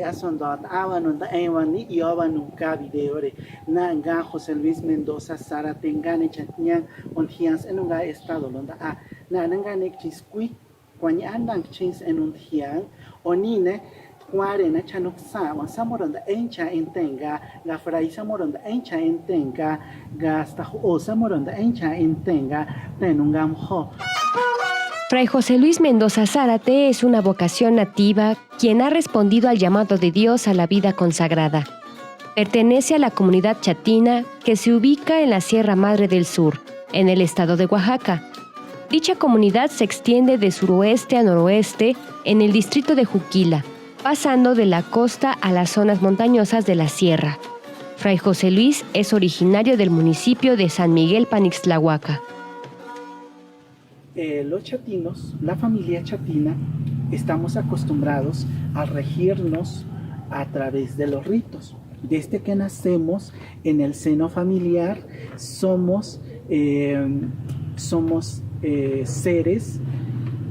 asondot avanunda evani y avanuka video re na nga José Luis Mendoza Sara tengane chatñan ontians en un estado londa a na nanga nek chisqui kwanya andang chins en un tian onine cuarena chanoksa wan samoronda encha entenga la fray samoronda encha entenga gasta o samoronda encha entenga tenungam ho. Fray José Luis Mendoza Zárate es una vocación nativa quien ha respondido al llamado de Dios a la vida consagrada. Pertenece a la comunidad chatina que se ubica en la Sierra Madre del Sur, en el estado de Oaxaca. Dicha comunidad se extiende de suroeste a noroeste en el distrito de Juquila, pasando de la costa a las zonas montañosas de la sierra. Fray José Luis es originario del municipio de San Miguel Panixtlahuaca. Los chatinos, la familia chatina, estamos acostumbrados a regirnos a través de los ritos. Desde que nacemos en el seno familiar somos seres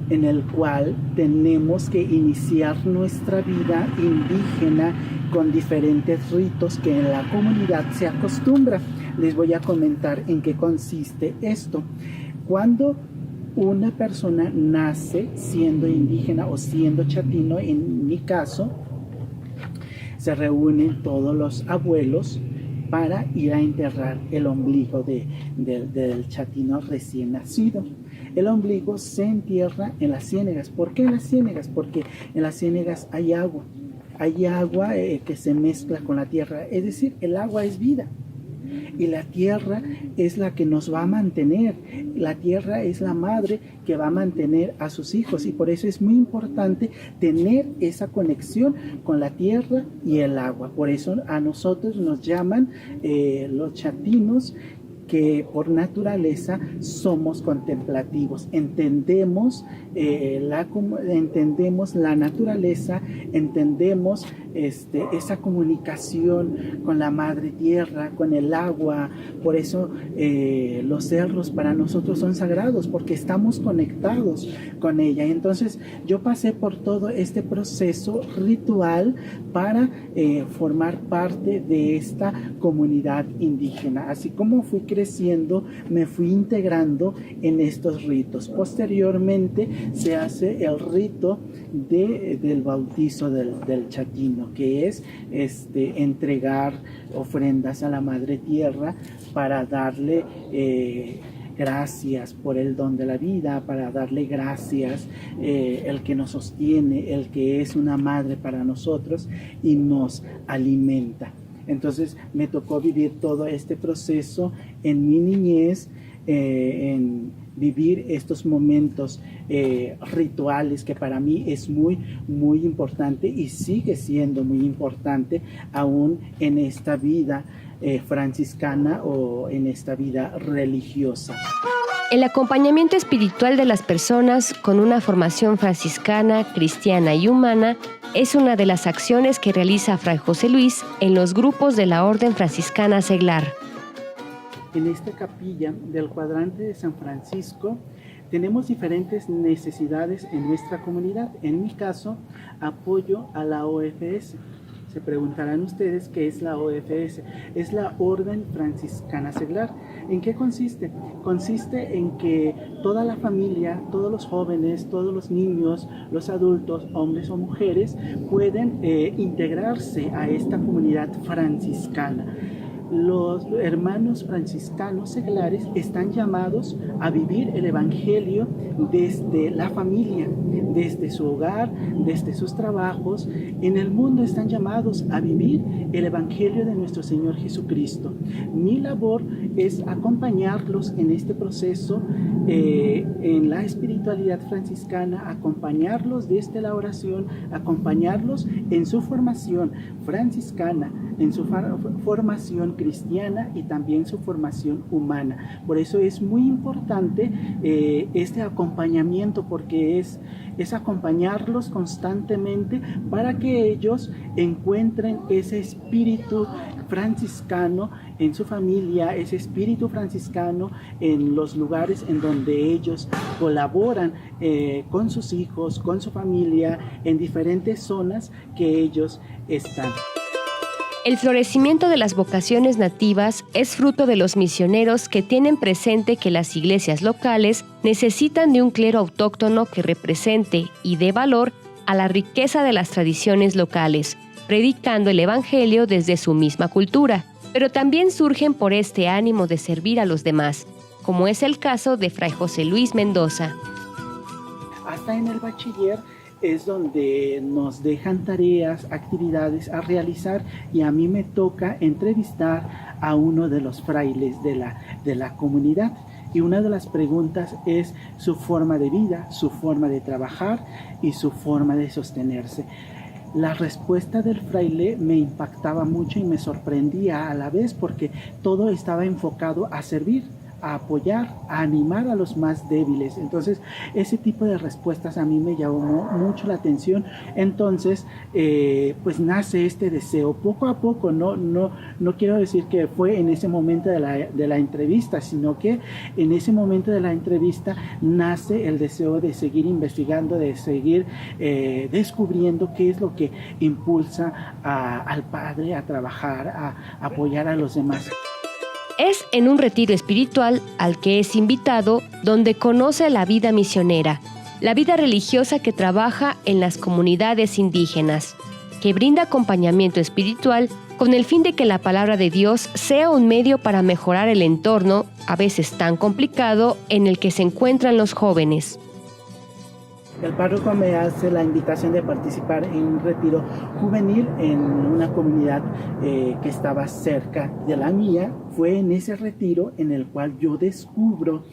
en el cual tenemos que iniciar nuestra vida indígena con diferentes ritos que en la comunidad se acostumbra. Les voy a comentar en qué consiste esto. Cuando una persona nace siendo indígena o siendo chatino, en mi caso, se reúnen todos los abuelos para ir a enterrar el ombligo del chatino recién nacido. El ombligo se entierra en las ciénegas. ¿Por qué en las ciénegas? Porque en las ciénegas hay agua. Hay agua que se mezcla con la tierra. Es decir, el agua es vida. Y la tierra es la que nos va a mantener. La tierra es la madre que va a mantener a sus hijos. Y por eso es muy importante tener esa conexión con la tierra y el agua. Por eso a nosotros nos llaman los chatinos, que por naturaleza somos contemplativos, entendemos la naturaleza, entendemos esa comunicación con la madre tierra, con el agua. Por eso los cerros para nosotros son sagrados, porque estamos conectados con ella. Entonces yo pasé por todo este proceso ritual para formar parte de esta comunidad indígena. Así como fui creciendo, me fui integrando en estos ritos. Posteriormente se hace el rito del bautizo del chatino, que es entregar ofrendas a la madre tierra para darle gracias por el don de la vida, para darle gracias el que nos sostiene, el que es una madre para nosotros y nos alimenta. Entonces me tocó vivir todo este proceso en mi niñez, en vivir estos momentos rituales que para mí es muy, muy importante y sigue siendo muy importante aún en esta vida franciscana o en esta vida religiosa. El acompañamiento espiritual de las personas con una formación franciscana, cristiana y humana es una de las acciones que realiza Fray José Luis en los grupos de la Orden Franciscana Seglar. En esta capilla del cuadrante de San Francisco tenemos diferentes necesidades en nuestra comunidad. En mi caso, apoyo a la OFS. Se preguntarán ustedes qué es la OFS. Es la Orden Franciscana Seglar. ¿En qué consiste? Consiste en que toda la familia, todos los jóvenes, todos los niños, los adultos, hombres o mujeres, pueden integrarse a esta comunidad franciscana. Los hermanos franciscanos seglares están llamados a vivir el evangelio desde la familia, desde su hogar, desde sus trabajos. En el mundo están llamados a vivir el evangelio de nuestro Señor Jesucristo. Mi labor es acompañarlos en este proceso, en la espiritualidad franciscana, acompañarlos desde la oración, acompañarlos en su formación franciscana, en su formación cristiana y también su formación humana. Por eso es muy importante este acompañamiento, porque es acompañarlos constantemente para que ellos encuentren ese espíritu franciscano en su familia, ese espíritu franciscano en los lugares en donde ellos colaboran con sus hijos, con su familia, en diferentes zonas que ellos están. El florecimiento de las vocaciones nativas es fruto de los misioneros que tienen presente que las iglesias locales necesitan de un clero autóctono que represente y dé valor a la riqueza de las tradiciones locales, predicando el evangelio desde su misma cultura, pero también surgen por este ánimo de servir a los demás, como es el caso de Fray José Luis Mendoza. Hasta en el bachiller es donde nos dejan tareas, actividades a realizar, y a mí me toca entrevistar a uno de los frailes de la comunidad. Y una de las preguntas es su forma de vida, su forma de trabajar y su forma de sostenerse. La respuesta del fraile me impactaba mucho y me sorprendía a la vez, porque todo estaba enfocado a servir, a apoyar, a animar a los más débiles. Entonces, ese tipo de respuestas a mí me llamó mucho la atención. Entonces, pues nace este deseo poco a poco. No quiero decir que fue en ese momento de la entrevista, sino que en ese momento de la entrevista nace el deseo de seguir investigando, de seguir descubriendo qué es lo que impulsa al padre a trabajar, a apoyar a los demás. Es en un retiro espiritual al que es invitado donde conoce la vida misionera, la vida religiosa que trabaja en las comunidades indígenas, que brinda acompañamiento espiritual con el fin de que la palabra de Dios sea un medio para mejorar el entorno, a veces tan complicado, en el que se encuentran los jóvenes. El párroco me hace la invitación de participar en un retiro juvenil en una comunidad que estaba cerca de la mía. Fue en ese retiro en el cual yo descubro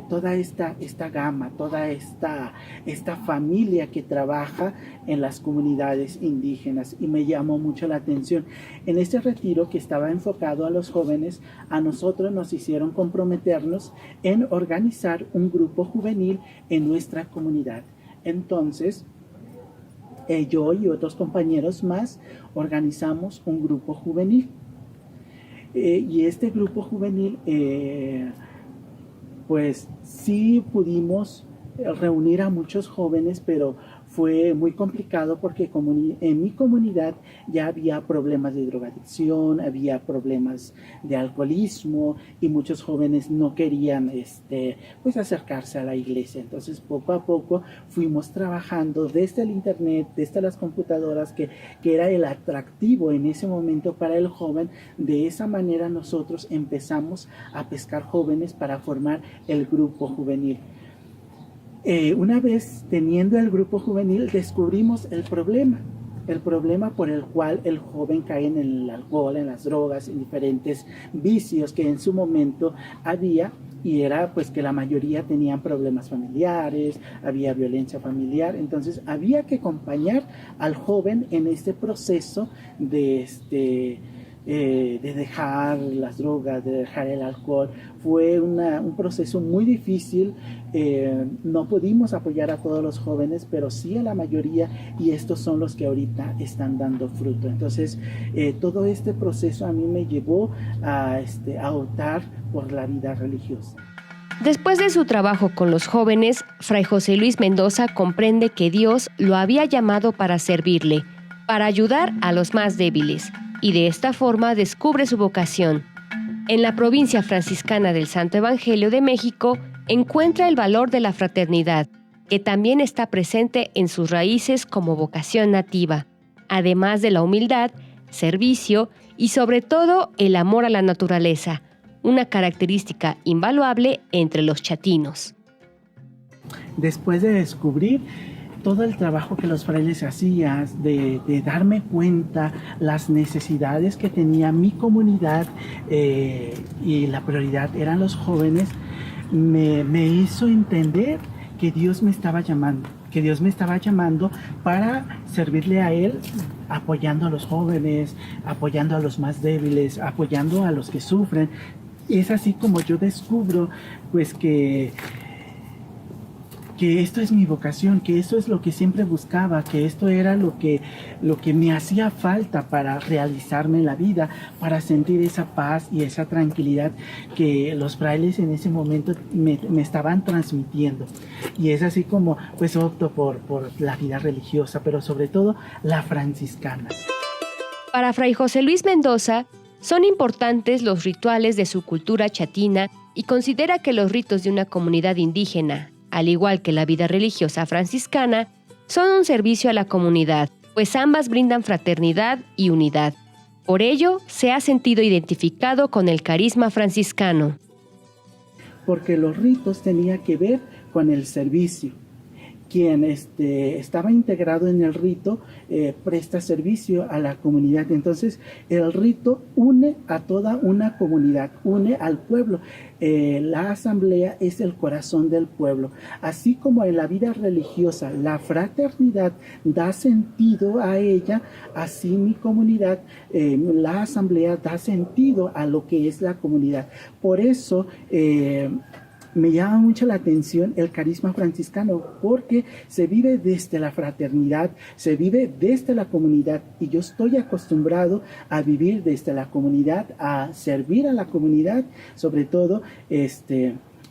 toda esta gama, toda esta familia que trabaja en las comunidades indígenas, y me llamó mucho la atención. En este retiro, que estaba enfocado a los jóvenes, a nosotros nos hicieron comprometernos en organizar un grupo juvenil en nuestra comunidad. Entonces, yo y otros compañeros más organizamos un grupo juvenil. Y este grupo juvenil pues sí pudimos reunir a muchos jóvenes, pero fue muy complicado porque en mi comunidad ya había problemas de drogadicción, había problemas de alcoholismo, y muchos jóvenes no querían pues acercarse a la iglesia. Entonces, poco a poco fuimos trabajando desde el internet, desde las computadoras, que era el atractivo en ese momento para el joven. De esa manera nosotros empezamos a pescar jóvenes para formar el grupo juvenil. Una vez teniendo el grupo juvenil, descubrimos el problema por el cual el joven cae en el alcohol, en las drogas, en diferentes vicios que en su momento había, y era pues que la mayoría tenían problemas familiares, había violencia familiar. Entonces había que acompañar al joven en este proceso de dejar las drogas, de dejar el alcohol. Fue un proceso muy difícil. No pudimos apoyar a todos los jóvenes, pero sí a la mayoría, y estos son los que ahorita están dando fruto. Entonces, todo este proceso a mí me llevó a optar por la vida religiosa. Después de su trabajo con los jóvenes, Fray José Luis Mendoza comprende que Dios lo había llamado para servirle, para ayudar a los más débiles, y de esta forma descubre su vocación. En la provincia franciscana del Santo Evangelio de México encuentra el valor de la fraternidad, que también está presente en sus raíces como vocación nativa, además de la humildad, servicio y sobre todo el amor a la naturaleza, una característica invaluable entre los chatinos. Después de descubrir todo el trabajo que los frailes hacían, de darme cuenta las necesidades que tenía mi comunidad, y la prioridad eran los jóvenes, me hizo entender que Dios me estaba llamando, que Dios me estaba llamando para servirle a Él, apoyando a los jóvenes, apoyando a los más débiles, apoyando a los que sufren. Es así como yo descubro pues que esto es mi vocación, que esto es lo que siempre buscaba, que esto era lo que me hacía falta para realizarme en la vida, para sentir esa paz y esa tranquilidad que los frailes en ese momento me estaban transmitiendo. Y es así como pues opto por la vida religiosa, pero sobre todo la franciscana. Para Fray José Luis Mendoza, son importantes los rituales de su cultura chatina y considera que los ritos de una comunidad indígena, al igual que la vida religiosa franciscana, son un servicio a la comunidad, pues ambas brindan fraternidad y unidad. Por ello, se ha sentido identificado con el carisma franciscano. Porque los ritos tenían que ver con el servicio. Quien estaba integrado en el rito presta servicio a la comunidad. Entonces el rito une a toda una comunidad, une al pueblo. La asamblea es el corazón del pueblo. Así como en la vida religiosa la fraternidad da sentido a ella, así mi comunidad, la asamblea da sentido a lo que es la comunidad. Por eso me llama mucho la atención el carisma franciscano, porque se vive desde la fraternidad, se vive desde la comunidad, y yo estoy acostumbrado a vivir desde la comunidad, a servir a la comunidad, sobre todo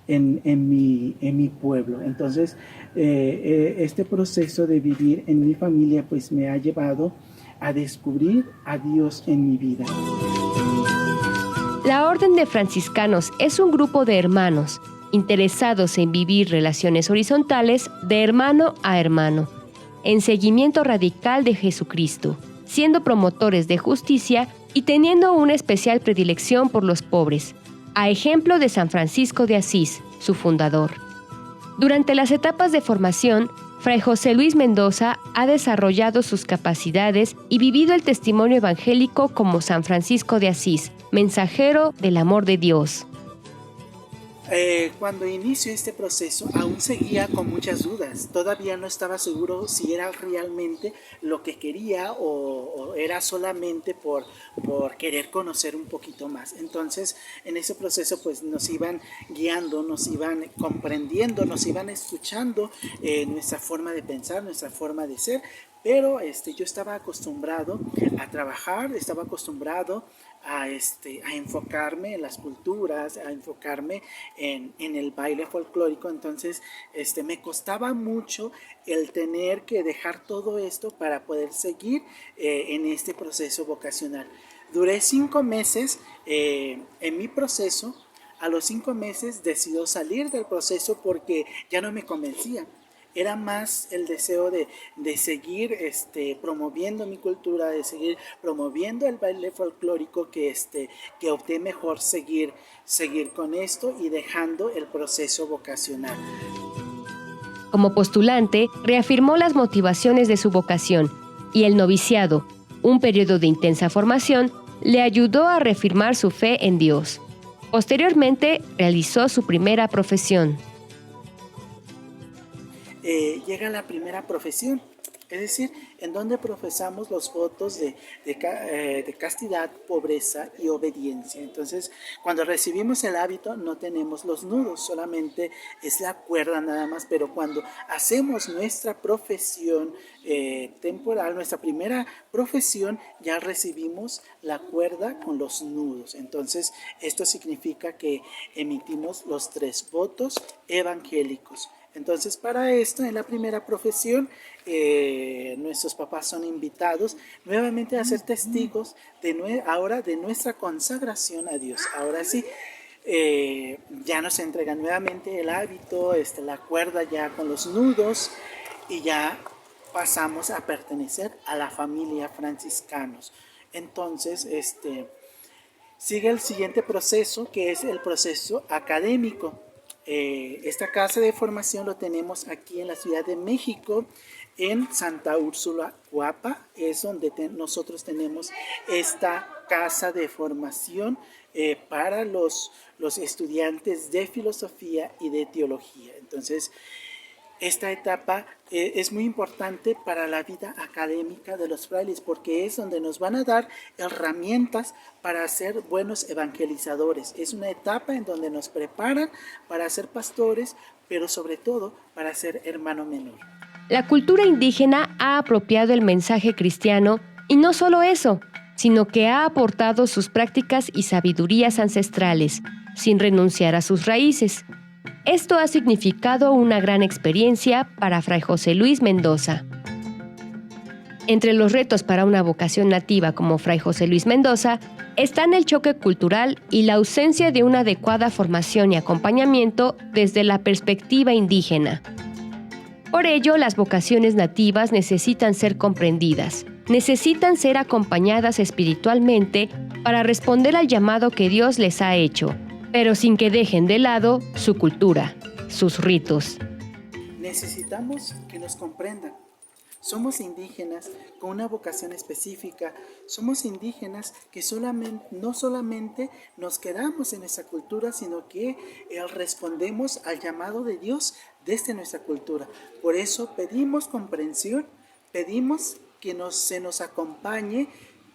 en mi pueblo. Entonces, este proceso de vivir en mi familia pues me ha llevado a descubrir a Dios en mi vida. La Orden de Franciscanos es un grupo de hermanos interesados en vivir relaciones horizontales de hermano a hermano, en seguimiento radical de Jesucristo, siendo promotores de justicia y teniendo una especial predilección por los pobres, a ejemplo de San Francisco de Asís, su fundador. Durante las etapas de formación, Fray José Luis Mendoza ha desarrollado sus capacidades y vivido el testimonio evangélico como San Francisco de Asís, mensajero del amor de Dios. Cuando inició este proceso aún seguía con muchas dudas, todavía no estaba seguro si era realmente lo que quería o era solamente por querer conocer un poquito más. Entonces en ese proceso pues nos iban guiando, nos iban comprendiendo, nos iban escuchando nuestra forma de pensar, nuestra forma de ser, pero yo estaba acostumbrado a trabajar, estaba acostumbrado a enfocarme en las culturas, a enfocarme en el baile folclórico. Entonces me costaba mucho el tener que dejar todo esto para poder seguir en este proceso vocacional. Duré 5 meses en mi proceso. A los 5 meses decidí salir del proceso porque ya no me convencía. Era más el deseo de seguir promoviendo mi cultura, de seguir promoviendo el baile folclórico, que opté mejor seguir con esto y dejando el proceso vocacional. Como postulante, reafirmó las motivaciones de su vocación y el noviciado, un periodo de intensa formación, le ayudó a reafirmar su fe en Dios. Posteriormente, realizó su primera profesión. Llega la primera profesión, es decir, en donde profesamos los votos de castidad, pobreza y obediencia. Entonces, cuando recibimos el hábito no tenemos los nudos, solamente es la cuerda nada más, pero cuando hacemos nuestra profesión temporal, nuestra primera profesión, ya recibimos la cuerda con los nudos. Entonces, esto significa que emitimos los 3 votos evangélicos. Entonces, para esto, en la primera profesión, nuestros papás son invitados nuevamente a ser testigos ahora de nuestra consagración a Dios. Ahora sí, ya nos entregan nuevamente el hábito, la cuerda ya con los nudos, y ya pasamos a pertenecer a la familia franciscanos. Entonces, sigue el siguiente proceso, que es el proceso académico. Esta casa de formación lo tenemos aquí en la Ciudad de México, en Santa Úrsula, Coapa. Es donde nosotros tenemos esta casa de formación para los estudiantes de filosofía y de teología. Entonces, Esta etapa es muy importante para la vida académica de los frailes porque es donde nos van a dar herramientas para ser buenos evangelizadores. Es una etapa en donde nos preparan para ser pastores, pero sobre todo para ser hermano menor. La cultura indígena ha apropiado el mensaje cristiano y no solo eso, sino que ha aportado sus prácticas y sabidurías ancestrales, sin renunciar a sus raíces. Esto ha significado una gran experiencia para Fray José Luis Mendoza. Entre los retos para una vocación nativa como Fray José Luis Mendoza están el choque cultural y la ausencia de una adecuada formación y acompañamiento desde la perspectiva indígena. Por ello, las vocaciones nativas necesitan ser comprendidas, necesitan ser acompañadas espiritualmente para responder al llamado que Dios les ha hecho, pero sin que dejen de lado su cultura, sus ritos. Necesitamos que nos comprendan. Somos indígenas con una vocación específica. Somos indígenas que no solamente nos quedamos en esa cultura, sino que respondemos al llamado de Dios desde nuestra cultura. Por eso pedimos comprensión, pedimos que se nos acompañe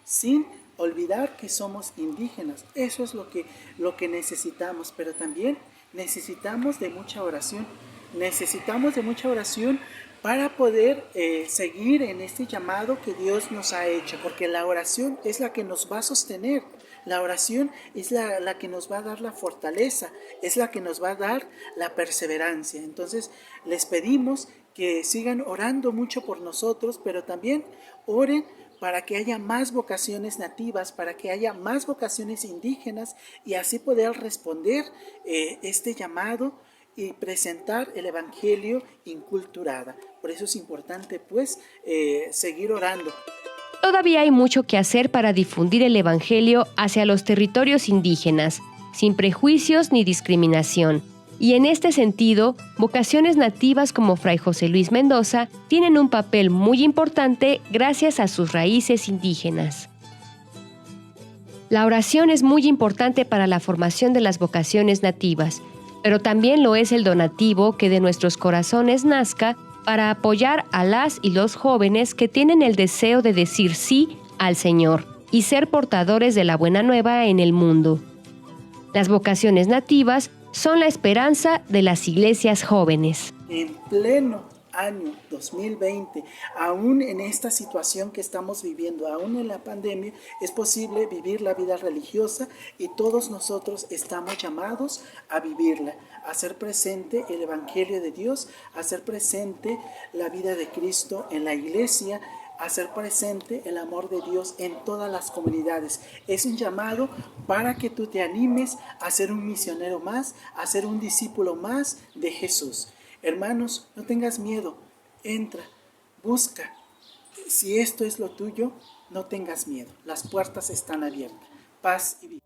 sin olvidar que somos indígenas. Eso es lo que necesitamos, pero también necesitamos de mucha oración. Necesitamos de mucha oración para poder seguir en este llamado que Dios nos ha hecho, porque la oración es la que nos va a sostener, la oración es la que nos va a dar la fortaleza, es la que nos va a dar la perseverancia. Entonces les pedimos que sigan orando mucho por nosotros, pero también oren para que haya más vocaciones nativas, para que haya más vocaciones indígenas y así poder responder este llamado y presentar el Evangelio inculturada. Por eso es importante seguir orando. Todavía hay mucho que hacer para difundir el Evangelio hacia los territorios indígenas, sin prejuicios ni discriminación. Y en este sentido, vocaciones nativas como Fray José Luis Mendoza tienen un papel muy importante gracias a sus raíces indígenas. La oración es muy importante para la formación de las vocaciones nativas, pero también lo es el donativo que de nuestros corazones nazca para apoyar a las y los jóvenes que tienen el deseo de decir sí al Señor y ser portadores de la buena nueva en el mundo. Las vocaciones nativas son la esperanza de las iglesias jóvenes. En pleno año 2020, aún en esta situación que estamos viviendo, aún en la pandemia, es posible vivir la vida religiosa y todos nosotros estamos llamados a vivirla, a hacer presente el Evangelio de Dios, a hacer presente la vida de Cristo en la iglesia, hacer presente el amor de Dios en todas las comunidades. Es un llamado para que tú te animes a ser un misionero más, a ser un discípulo más de Jesús. Hermanos, no tengas miedo, entra, busca. Si esto es lo tuyo, no tengas miedo. Las puertas están abiertas. Paz y vida.